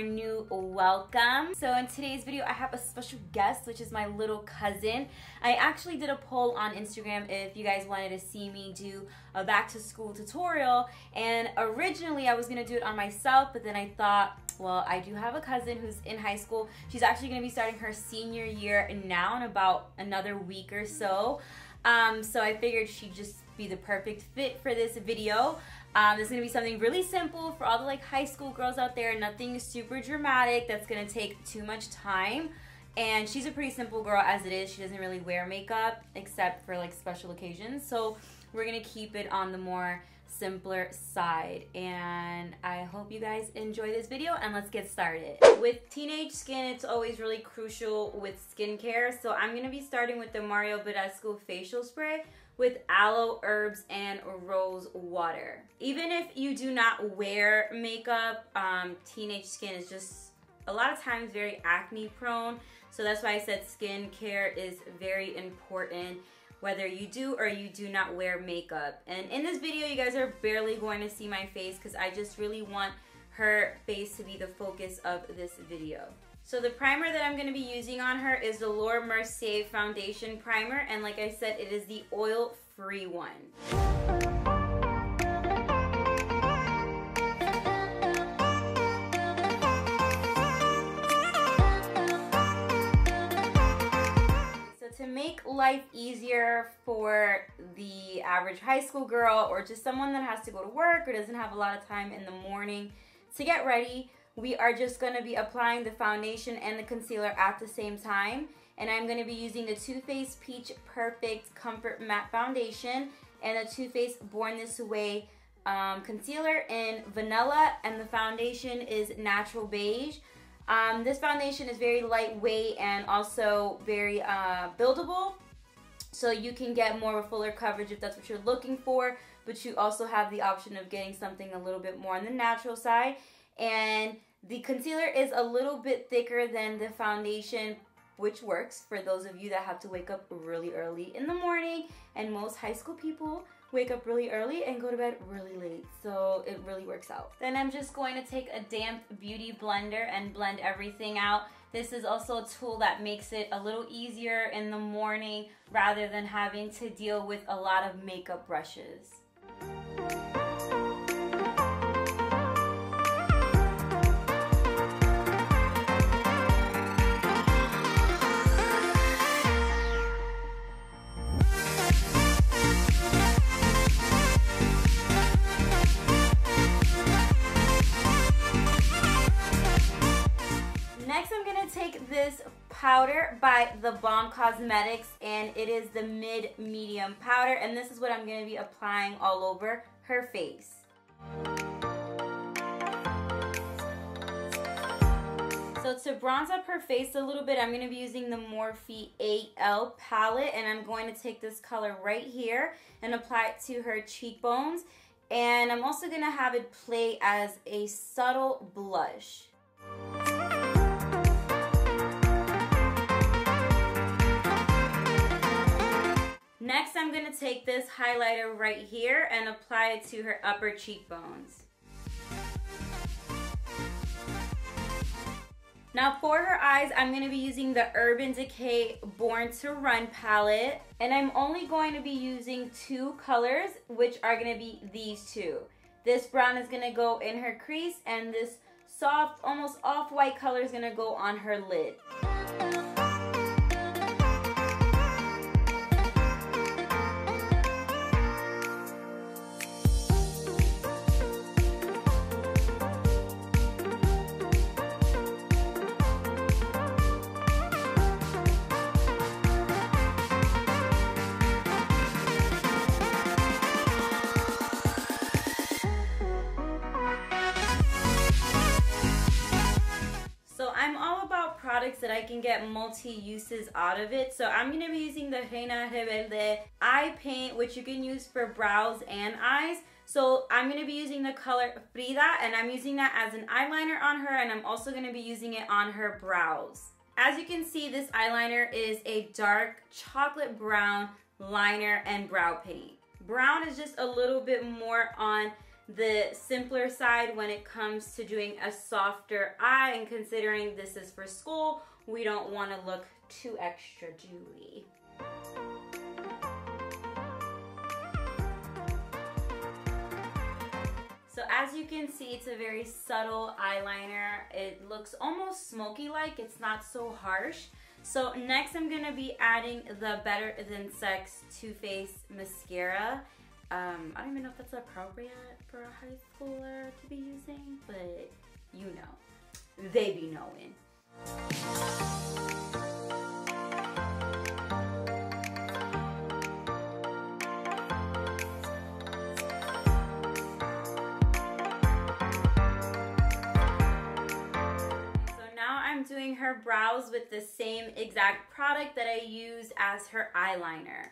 your new welcome. So in today's video, I have a special guest, which is my little cousin. I actually did a poll on Instagram if you guys wanted to see me do a back to school tutorial, and originally I was gonna do it on myself, but then I thought, well, I do have a cousin who's in high school. She's actually gonna be starting her senior year now in about another week or so. So I figured she'd just be the perfect fit for this video. This is going to be something really simple for all the like high school girls out there. Nothing super dramatic that's going to take too much time. And she's a pretty simple girl as it is. She doesn't really wear makeup except for like special occasions. So we're going to keep it on the more simpler side. And I hope you guys enjoy this video, and let's get started. With teenage skin, it's always really crucial with skincare. So I'm going to be starting with the Badescu facial spray with aloe, herbs, and rose water. Even if you do not wear makeup, teenage skin is just a lot of times very acne prone. So that's why I said skincare is very important, whether you do or you do not wear makeup. And in this video, you guys are barely going to see my face because I just really want her face to be the focus of this video. So the primer that I'm going to be using on her is the Mercier Foundation Primer, and like I said, it is the oil-free one. So to make life easier for the average high school girl, or just someone that has to go to work or doesn't have a lot of time in the morning to get ready, we are just going to be applying the foundation and the concealer at the same time. And I'm going to be using the Too Faced Peach Perfect Comfort Matte Foundation and the Too Faced Born This Way concealer in vanilla, and the foundation is natural beige. This foundation is very lightweight and also very buildable, so you can get more of a fuller coverage if that's what you're looking for, but you also have the option of getting something a little bit more on the natural side. And the concealer is a little bit thicker than the foundation, which works for those of you that have to wake up really early in the morning, and most high school people wake up really early and go to bed really late, so it really works out. Then I'm just going to take a damp beauty blender and blend everything out. This is also a tool that makes it a little easier in the morning rather than having to deal with a lot of makeup brushes. Next, I'm going to take this powder by theBalm Cosmetics, and it is the mid-medium powder, and this is what I'm going to be applying all over her face. So to bronze up her face a little bit, I'm going to be using the Morphe AL palette, and I'm going to take this color right here and apply it to her cheekbones, and I'm also going to have it play as a subtle blush. Next, I'm going to take this highlighter right here and apply it to her upper cheekbones. Now for her eyes, I'm going to be using the Urban Decay Born to Run palette, and I'm only going to be using two colors, which are going to be these two. This brown is going to go in her crease, and this soft, almost off-white color is going to go on her lid. Products that I can get multi-uses out of it. So I'm going to be using the Reina Rebelde eye paint, which you can use for brows and eyes. So I'm going to be using the color Frida, and I'm using that as an eyeliner on her, and I'm also going to be using it on her brows. As you can see, this eyeliner is a dark chocolate brown liner and brow paint. Brown is just a little bit more on the simpler side when it comes to doing a softer eye, and considering this is for school, we don't want to look too extra dewy. So as you can see, it's a very subtle eyeliner. It looks almost smoky-like. It's not so harsh. So next I'm going to be adding the Better Than Sex Too Faced Mascara. I don't even know if that's appropriate for a high schooler to be using, but you know, they be knowing. I'm doing her brows with the same exact product that I use as her eyeliner.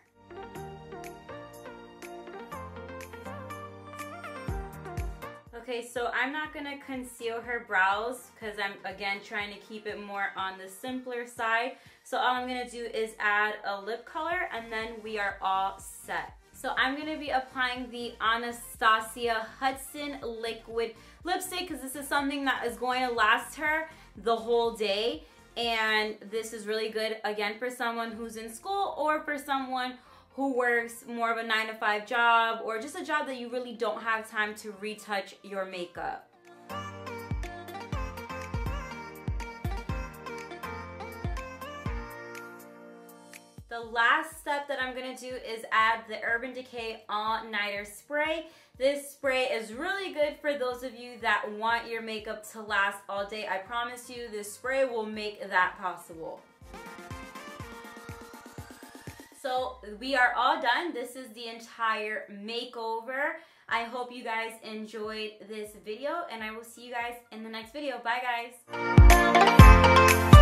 Okay, so I'm not going to conceal her brows because I'm, again, trying to keep it more on the simpler side. So all I'm going to do is add a lip color and then we are all set. So I'm going to be applying the Anastasia Hudson liquid lipstick because this is something that is going to last her the whole day, and this is really good, again, for someone who's in school or for someone who works more of a 9-to-5 job, or just a job that you really don't have time to retouch your makeup. The last step that I'm going to do is add the Urban Decay All Nighter Spray. This spray is really good for those of you that want your makeup to last all day. I promise you, this spray will make that possible. So we are all done. This is the entire makeover. I hope you guys enjoyed this video, and I will see you guys in the next video. Bye, guys.